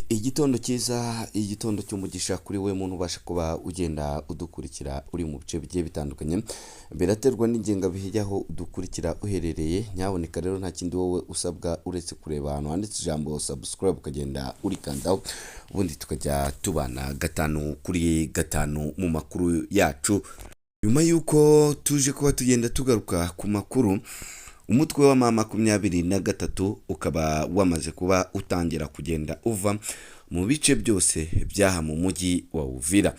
Igitondo cyiza, igitondo cy'umugisha kuri we muntu ubasha kuba ugenda udukurikira uri mu bice bigiye bitandukanye, biraterwa n'ingengabihe y'aho udukurikira uherereye. Nyaboneka rero nta kindi wowe usabwa uretse kureba ahantu handitse ijambo subscribe ukagenda urikandaho, ubundi tukajya tubana gatanu kuri gatanu mu makuru yacu. Nyuma y'uko tuje kuba tugenda tugaruka ku makuru, umutwe wa M23 ukaba wamaze kuba utangira kugenda uva mu bice byose byaha mu mujyi wa Uvira.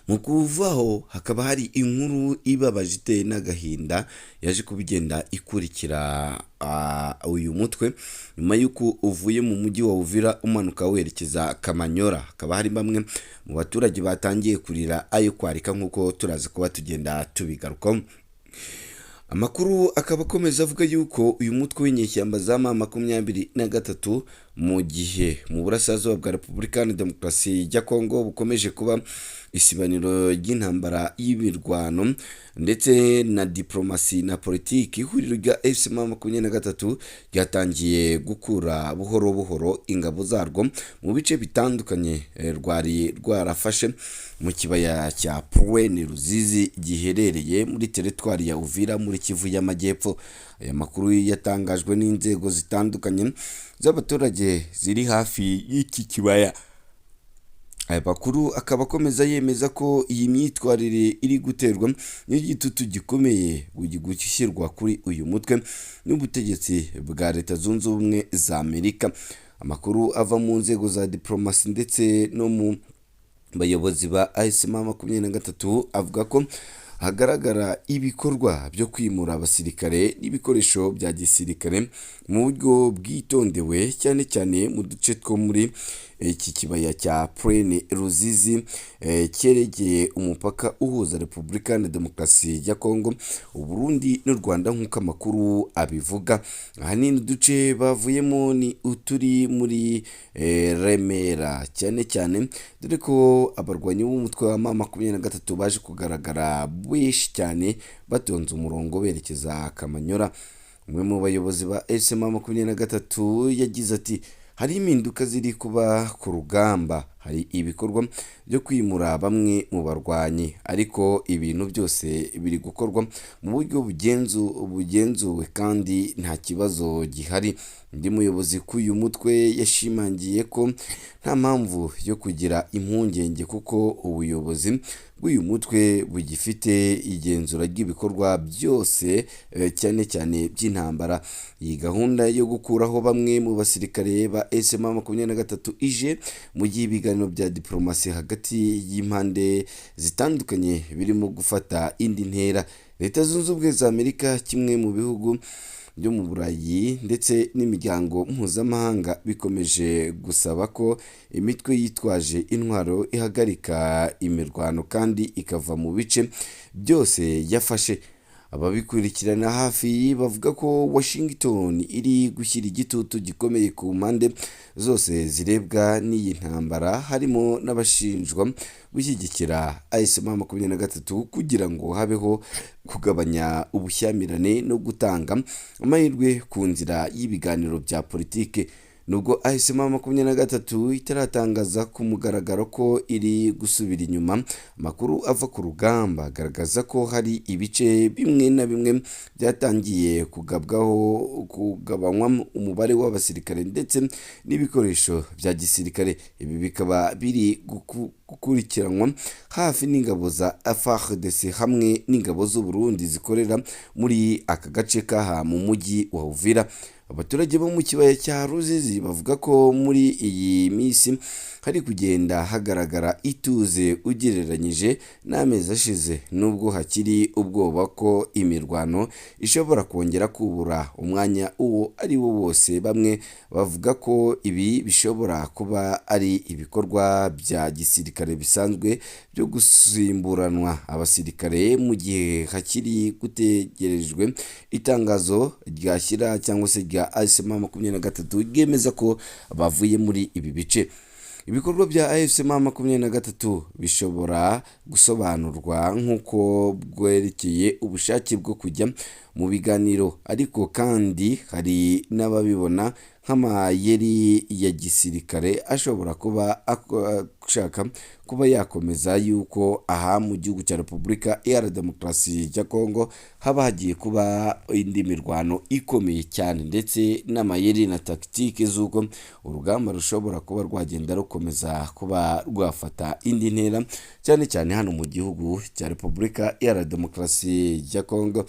Mu kuvaho hakaba hari inkuru ibabaje iteye n'agahinda yaje kubigenda ikurikira uyu mutwe, nyuma y'uko uvuye mu mujyi wa Uvira umanuka werekeza Kamanyora. Hakaba hari bamwe mu baturage batangiye kurira ayo kwarika nk'uko turaza kuba tugenda tubigarukaho. Amakuru akaba akomeza avuga yuko uyu mutwe w'inyeshyamba za M23 mu gihe mu burasirazuba bwa Repubulika ya Demokarasi ya Kongo bukomeje kuba isibaniro ry'intambara y'ibirwano ndetse na diplomasi na politiki, ihuriro rya M23 ryatangiye gukura buhoro buhoro ingabo zarwo mu bice bitandukanye rwari rwarafashe mu kibaya cya Pwene Ruzizi giherereye muri teritwari ya Uvira muri Kivu y'Amajyepfo. Aya makuru yatangajwe n'inzego zitandukanye z'abaturage ziri hafi y'iki kibaya. Aya makuru akaba akomeza yemeza ko iyi myitwarire iri guterwa n'igitutu gikomeye gushyirwa kuri uyu mutwe n'ubutegetsi bwa Leta Zunze Ubumwe za Amerika. Amakuru ava mu nzego za diplomasi ndetse no mu bayobozi ba M23 avuga ko hagaragara ibikorwa byo kwimura abasirikare n'ibikoresho bya gisirikare mu buryo bwitondewe, cyane cyane mu duce two muri iki kibaya cya Pwene Ruzizi cyeregeye umupaka uhuza Repubulika ya Demokarasi ya Kongo, Uburundi n'u Rwanda nk'uko amakuru abivuga. Ahanini uduce bavuyemo ni uturi muri Remera cyane cyane, dore ko abarwanyi b'umutwe wa M23 baje kugaragara benshi cyane batonze umurongo berekeza Kamanyora. Umwe mu bayobozi ba M23 yagize ati hari impinduka ziri kuba ku rugamba, hari ibikorwa byo kwimura bamwe mu barwanyi, ariko ibintu byose biri gukorwa mu buryo bugenzuwe kandi nta kibazo gihari. Undi muyobozi k'uyu mutwe yashimangiye ko nta mpamvu yo kugira impungenge kuko ubuyobozi bw'uyu mutwe bugifite igenzura ry'ibikorwa byose cyane cyane by'intambara. Iyi gahunda yo gukuraho bamwe mu basirikare ba M23 ije mu gihe ibiganiro bya diplomasi hagati y'impande zitandukanye birimo gufata indi ntera. Leta Zunze Ubumwe za Amerika, kimwe mu bihugu byo mu Burayi ndetse n'imiryango mpuzamahanga bikomeje gusaba ko imitwe yitwaje intwaro ihagarika imirwano kandi ikava mu bice byose yafashe. Ababikurikirana hafi bavuga ko Washington iri gushyira igitutu gikomeye ku mpande zose zirebwa n'iyi ntambara, harimo n'abashinjwa gushyigikira M23 kugira ngo habeho kugabanya ubushyamirane no gutanga amahirwe ku nzira y'ibiganiro bya politike. Nubwo M23 itaratangaza ku mugaragaro ko iri gusubira inyuma, amakuru ava ku rugamba agaragaza ko hari ibice bimwe na bimwe byatangiye kugabanywa umubare w'abasirikare ndetse n'ibikoresho bya gisirikare. Ibi bikaba biri gukurikiranwa hafi n'ingabo za FARDC hamwe n'ingabo z'u Burundi zikorera muri aka gace kaha mu mujyi wa Uvira. Abaturage bo mu kibaya cya Ruzizi bavuga ko muri iyi minsi hari kugenda hagaragara ituze ugereranyije n'amezi ashize, nubwo hakiri ubwoba ko imirwano ishobora kongera kubura umwanya uwo ari wo wose. Bamwe bavuga ko ibi bishobora kuba ari ibikorwa bya gisirikare bisanzwe byo gusimburanwa abasirikare, mu gihe hakiri gutegerejwe itangazo ryashyira cyangwa se rya M23 ryemeza ko bavuye muri ibi bice. Ibikorwa bya M23 bishobora gusobanurwa nk'uko bwerekeye ubushake bwo kujya mu biganiro, ariko kandi hari n'ababibona nk'amayeri ya gisirikare ashobora kuba ashaka kuba yakomeza yuko aha mu gihugu cya Repubulika Iharanira Demokarasi ya Kongo haba hagiye kuba indi mirwano ikomeye cyane, ndetse n'amayeri na tactique z'uko urugamba rushobora kuba rwagenda rukomeza kuba rwafata indi ntera, cyane cyane hano mu gihugu cya Repubulika Iharanira Demokarasi ya Kongo.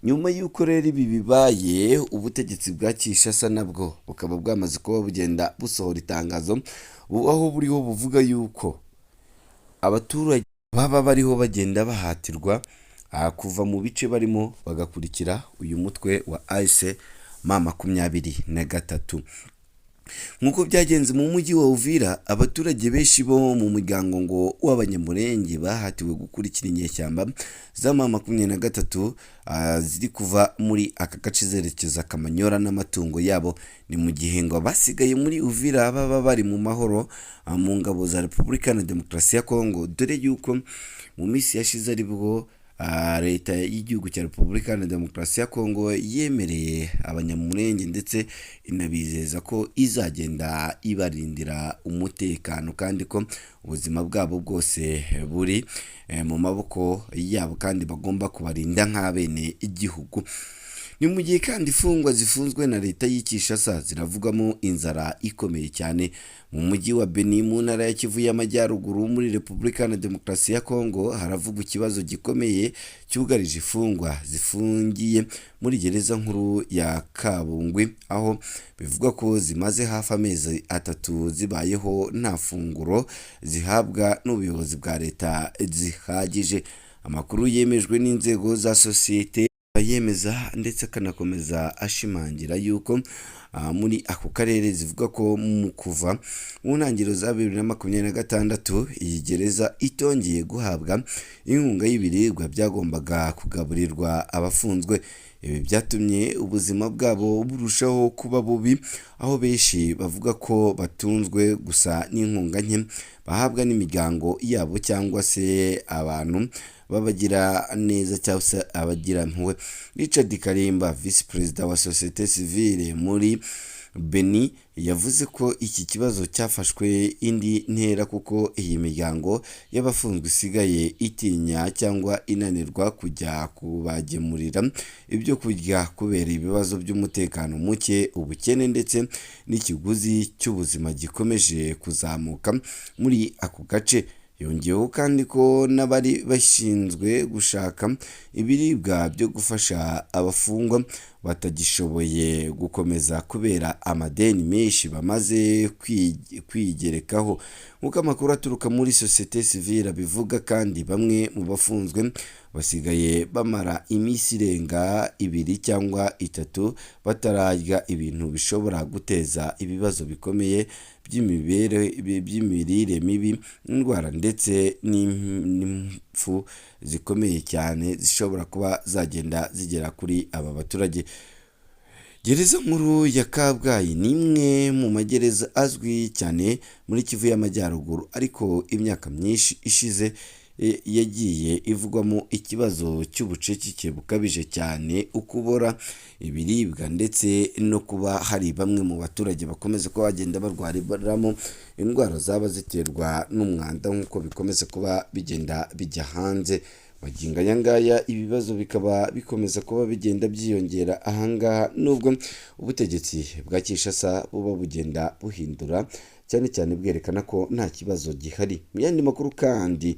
Nyuma y'uko rero ibi bibaye, ubutegetsi bwa Kinshasa nabwo bukaba bwamaze kuba bugenda busohora itangazo aho buriho buvuga yuko abaturage baba bariho bagenda bahatirwa kuva mu bice barimo bagakurikira uyu mutwe wa M23. nk'uko byagenze mu mujyi wa Uvira, abaturage benshi bo mu muryango ngo w'abanyamurenge bahatiwe gukurikira inyeshyamba za M23 ziri kuva muri aka gace zerekeza Kamanyola n'amatungo yabo. Ni mu gihe ngo basigaye muri Uvira baba bari mu mahoro mu ngabo za Repubulika na Demokarasi ya Kongo, dore yuko mu minsi yashize aribwo leta y'igihugu cya Repubulika na Demokarasi ya Kongo yemereye abanyamurenge ndetse inabizeza ko izagenda ibarindira umutekano, kandi ko ubuzima bwabo bwose buri mu maboko yabo kandi bagomba kubarinda nk'abene igihugu. Ni mu gihe kandi imfungwa zifunzwe na leta y'Kinshasa ziravugamo inzara ikomeye cyane mu mujyi wa Beni mu ntara ya Kivu y'Amajyaruguru muri Repubulika na Demokarasi ya Kongo. Haravugwa ikibazo gikomeye cyugarije imfungwa zifungiye muri gereza nkuru ya Kabungwi, aho bivugwa ko zimaze hafi amezi 3 zibayeho nta funguro zihabwa n'ubuyobozi bwa leta zihagije. Amakuru yemejwe n'inzego za sosiyete yemeza ndetse akanakomeza ashimangira yuko muri ako karere zivuga ko mu kuva mu ntangiriro za 2026 iyi gereza itongeye guhabwa inkunga y'ibiribwa byagombaga kugaburirwa abafunzwe. Ibi byatumye ubuzima bwabo burushaho kuba bubi, aho benshi bavuga ko batunzwe gusa n'inkunga nke bahabwa n'imiryango yabo cyangwa se abantu babagira neza cyangwa se abagira impuhwe. Richard Karimba, Vice Perezida wa Societe Civile muri Beni, yavuze ko iki kibazo cyafashwe indi ntera kuko iyi miryango y'abafunzwe isigaye itinya cyangwa inanirwa kujya kubagemurira ibyo kurya kubera ibibazo by'umutekano muke, ubukene ndetse n'ikiguzi cy'ubuzima gikomeje kuzamuka muri ako gace. Yongeyeho kandi ko n'abari bashinzwe gushaka ibiribwa byo gufasha abafungwa batagishoboye gukomeza kubera amadeni menshi bamaze kwigerekaho. Nk'uko amakuru aturuka muri Societe Civile bivuga, kandi bamwe mu bafunzwe basigaye bamara iminsi irenga 2 cyangwa 3 batararya ibintu bishobora guteza ibibazo bikomeye by'imirire mibi, indwara ndetse n'impfu zikomeye cyane zishobora kuba zagenda zigera kuri aba baturage. Gereza nkuru ya Kabgayi ni imwe mu magereza azwi cyane muri Kivu y'Amajyaruguru, ariko imyaka myinshi ishize yagiye ivugwamo ikibazo cy'ubuceceke bukabije cyane, ukubora ibiribwa ndetse no kuba hari bamwe mu baturage bakomeza kuba bagenda barwariramo indwara zaba ziterwa n'umwanda, nk'uko bikomeza kuba bigenda bijya hanze. Magingo aya ngaya ibibazo bikaba bikomeza kuba bigenda byiyongera ahangaha, nubwo ubutegetsi bwa Kinshasa buba bugenda buhindura cyane cyane bwerekana ko nta kibazo gihari. Mu yandi makuru kandi